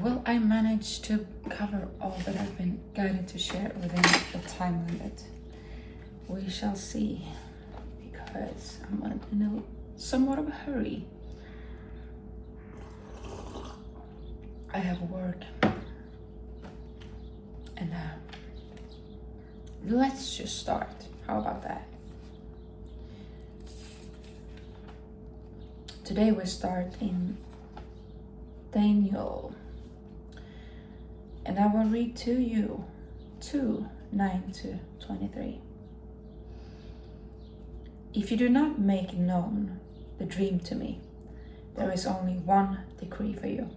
Will I manage to cover all that I've been guided to share within the time limit? We shall see, because I'm in a somewhat of a hurry. I have work, and let's just start. How about that? Today we start in Daniel, and I will read to you 2:9-23. If you do not make known the dream to me, there is only one decree for you.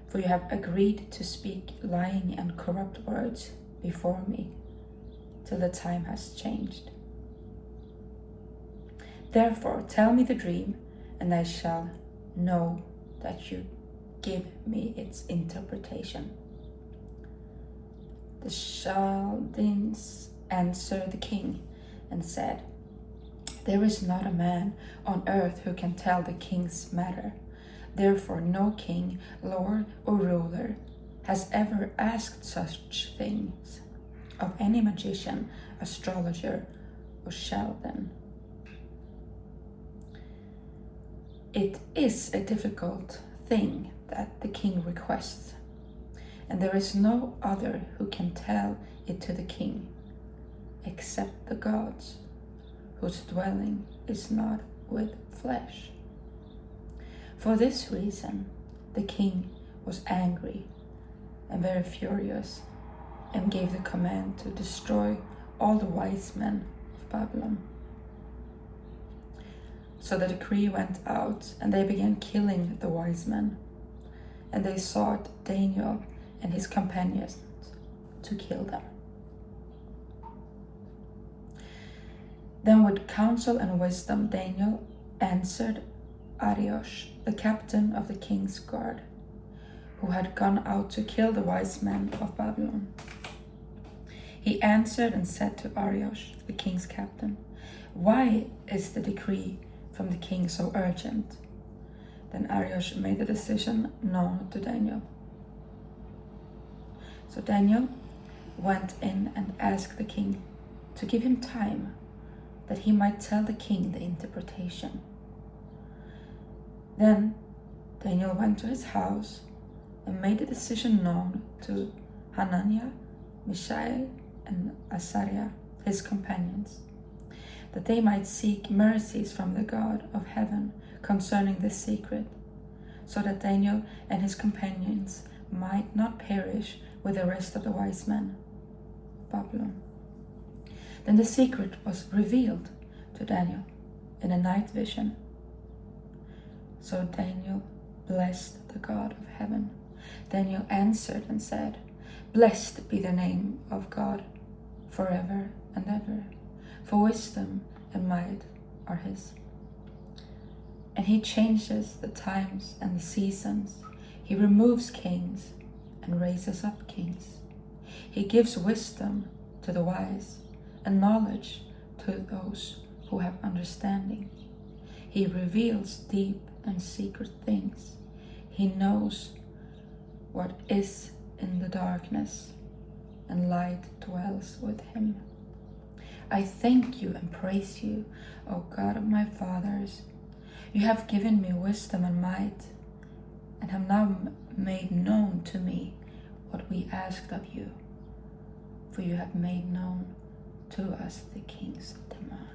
For you have agreed to speak lying and corrupt words before me till the time has changed. Therefore, tell me the dream, and I shall know that you give me its interpretation. The Chaldeans answered the king and said, there is not a man on earth who can tell the king's matter. Therefore, no king, lord, or ruler has ever asked such things of any magician, astrologer, or Chaldean. It is a difficult thing that the king requests, and there is no other who can tell it to the king except the gods, whose dwelling is not with flesh. For this reason, the king was angry and very furious, and gave the command to destroy all the wise men of Babylon. So the decree went out, and they began killing the wise men, and they sought Daniel and his companions to kill them. Then with counsel and wisdom Daniel answered Arioch, the captain of the king's guard, who had gone out to kill the wise men of Babylon. He answered and said to Arioch, the king's captain, why is the decree from the king so urgent? Then Arioch made the decision known to Daniel. So Daniel went in and asked the king to give him time, that he might tell the king the interpretation. Then Daniel went to his house and made the decision known to Hananiah, Mishael, and Azariah, his companions, that they might seek mercies from the God of heaven concerning this secret, so that Daniel and his companions might not perish with the rest of the wise men of Babylon. Then the secret was revealed to Daniel in a night vision. So Daniel blessed the God of heaven. Daniel answered and said, blessed be the name of God forever and ever, for wisdom and might are his. And he changes the times and the seasons. He removes kings and raises up kings. He gives wisdom to the wise and knowledge to those who have understanding. He reveals deep and secret things. He knows what is in the darkness, and light dwells with him. I thank you and praise you, O God of my fathers. You have given me wisdom and might, and have now made known to me what we asked of you. For you have made known to us the king's demand.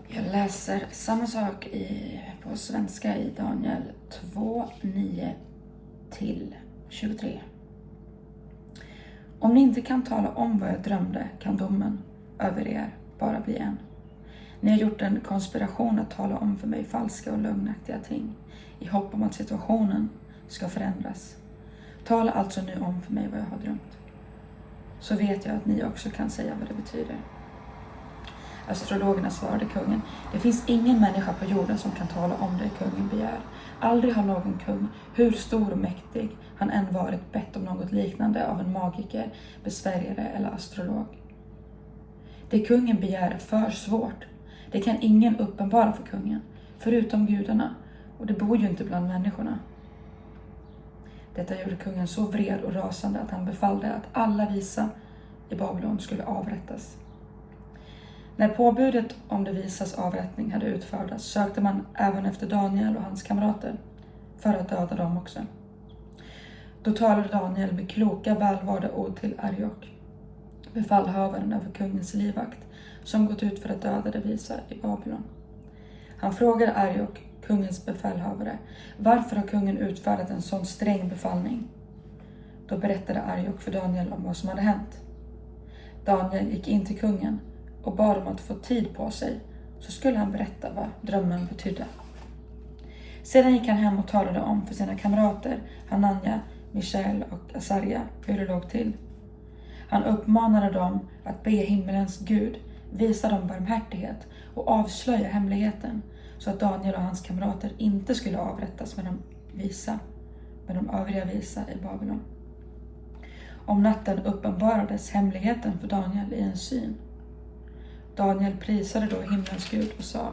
Jag läser samma sak på svenska i Daniel 2:9-23. Om ni inte kan tala om vad jag drömde, kan domen över er bara bli en. Ni har gjort en konspiration att tala om för mig falska och lögnaktiga ting, i hopp om att situationen ska förändras. Tala alltså nu om för mig vad jag har drömt. Så vet jag att ni också kan säga vad det betyder. Astrologerna svarade kungen: det finns ingen människa på jorden som kan tala om det kungen begär. Aldrig har någon kung, hur stor och mäktig han än varit, bett om något liknande av en magiker, besvärjare eller astrolog. Det kungen begär är för svårt. Det kan ingen uppenbara för kungen, förutom gudarna, och det bor ju inte bland människorna. Detta gjorde kungen så vred och rasande att han befallde att alla visa i Babylon skulle avrättas. När påbudet om de visas avrättning hade utfärdats sökte man även efter Daniel och hans kamrater för att döda dem också. Då talade Daniel med kloka, välvalda ord till Ariok, befallhavaren över kungens livvakt, som gått ut för att döda de visa i Babylon. Han frågade Ariok, kungens befallhavare, varför har kungen utfärdat en sån sträng befallning? Då berättade Ariok för Daniel om vad som hade hänt. Daniel gick in till kungen och bad om att få tid på sig, så skulle han berätta vad drömmen betydde. Sedan gick han hem och talade om för sina kamrater Hanania, Mishael och Asaria hur det låg till. Han uppmanade dem att be himmelens Gud visa dem barmhärtighet och avslöja hemligheten, så att Daniel och hans kamrater inte skulle avrättas med de övriga visa i Babylon. Om natten uppenbarades hemligheten för Daniel i en syn. Daniel prisade då himmelens Gud och sa: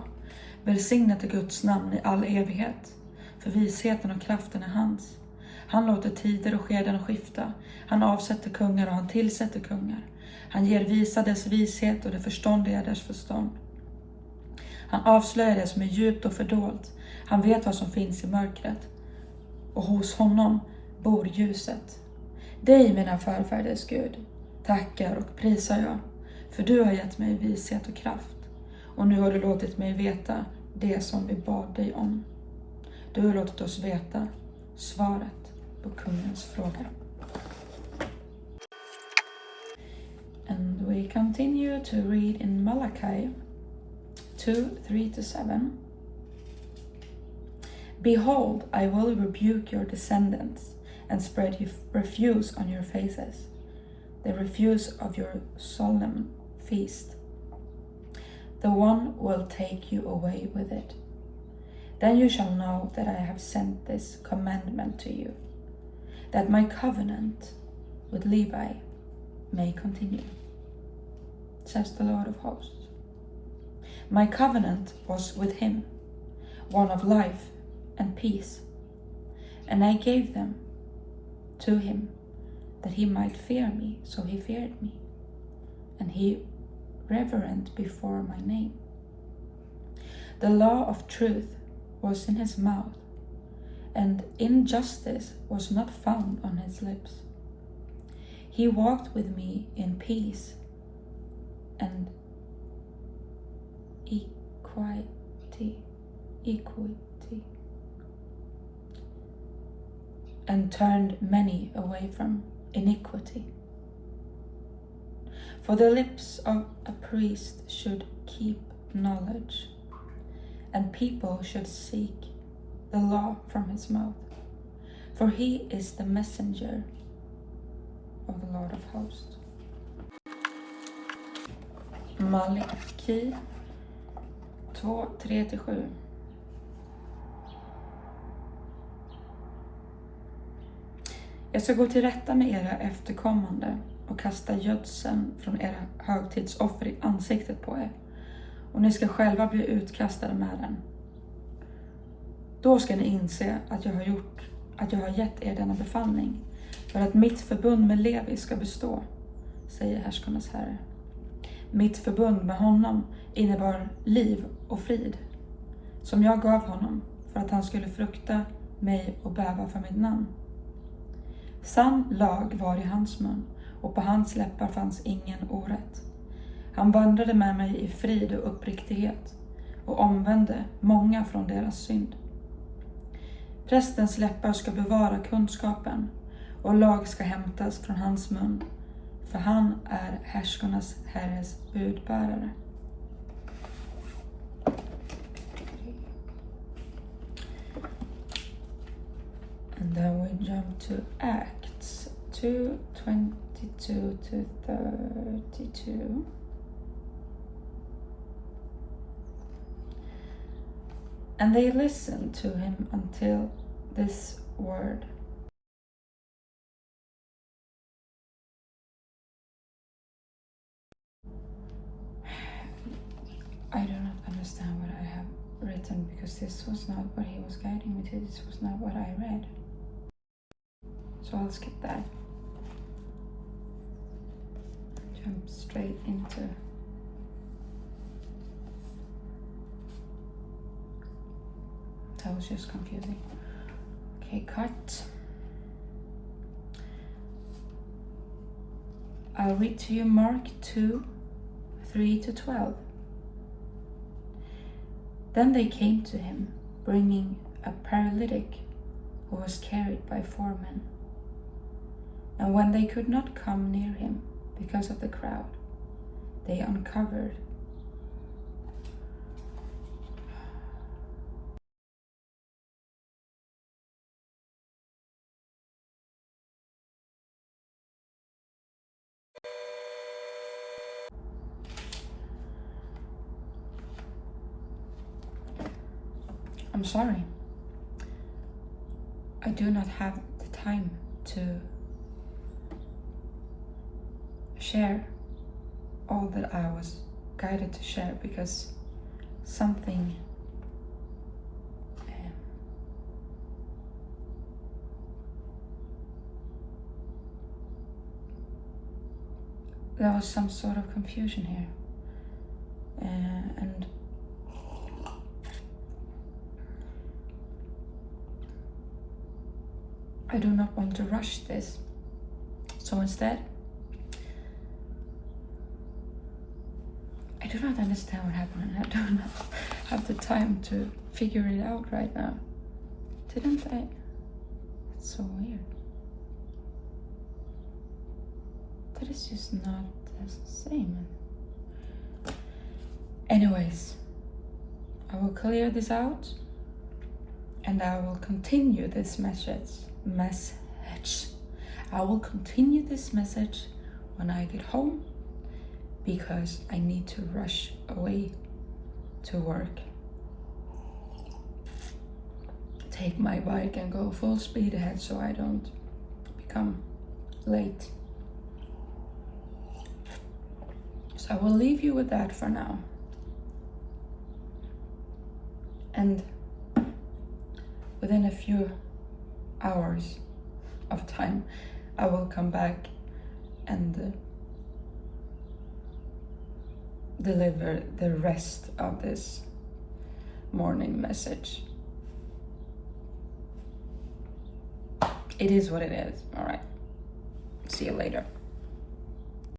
välsignet är Guds namn i all evighet, för visheten och kraften är hans. Han låter tider och skeden skifta. Han avsätter kungar och han tillsätter kungar. Han ger visa dess vishet och det förståndiga dess förstånd. Han avslöjar det som är djupt och fördolt. Han vet vad som finns i mörkret. Och hos honom bor ljuset. Dig, mina förfäders Gud, tackar och prisar jag. För du har gett mig vishet och kraft. Och nu har du låtit mig veta det som vi bad dig om. Du har låtit oss veta svaret på kungens fråga. And we continue to read in Malachi 2:3-7. Behold, I will rebuke your descendants and spread refuse on your faces, the refuse of your solemn feast. The one will take you away with it. Then you shall know that I have sent this commandment to you, that my covenant with Levi may continue, says the Lord of hosts. My covenant was with him, one of life and peace, and I gave them to him that he might fear me, so he feared me, and he reverent before my name. The law of truth was in his mouth, and injustice was not found on his lips. He walked with me in peace and equity, and turned many away from iniquity. For the lips of a priest should keep knowledge, and people should seek the law from his mouth. For he is the messenger of the Lord of hosts. Malaki 2:3-7. Jag ska gå till rätta med era efterkommande och kasta gödseln från era högtidsoffer i ansiktet på er, och ni ska själva bli utkastade med den. Då ska ni inse att jag har gett er denna befallning, för att mitt förbund med Levi ska bestå, säger härskarnas Herre. Mitt förbund med honom innebar liv och frid, som jag gav honom för att han skulle frukta mig och bäva för mitt namn. Sann lag var i hans mun, och på hans läppar fanns ingen orätt. Han vandrade med mig i frid och uppriktighet och omvände många från deras synd. Prästens läppar ska bevara kunskapen, och lag ska hämtas från hans mun, för han är härskarnas Herres budbärare. And then we jump to Acts 2:22-32. And they listened to him until this word. I do not understand what I have written, because this was not what he was guiding me to. This was not what I read. So I'll skip that. Jump straight into that was just confusing. Okay, cut. I'll read to you Mark 2, 3-12. Then they came to him, bringing a paralytic who was carried by 4 men. And when they could not come near him because of the crowd, they uncovered I'm sorry. I do not have the time to share all that I was guided to share, because something there was some sort of confusion here, and I do not want to rush this. So instead, I do not understand what happened, and I do not have the time to figure it out right now. Didn't I? It's so weird. That is just not the same. Anyways, I will clear this out, and I will continue this message. I will continue this message when I get home, because I need to rush away to work. Take my bike and go full speed ahead so I don't become late. So I will leave you with that for now. And within a few hours of time, I will come back and deliver the rest of this morning message. It is what it is. All right. See you later.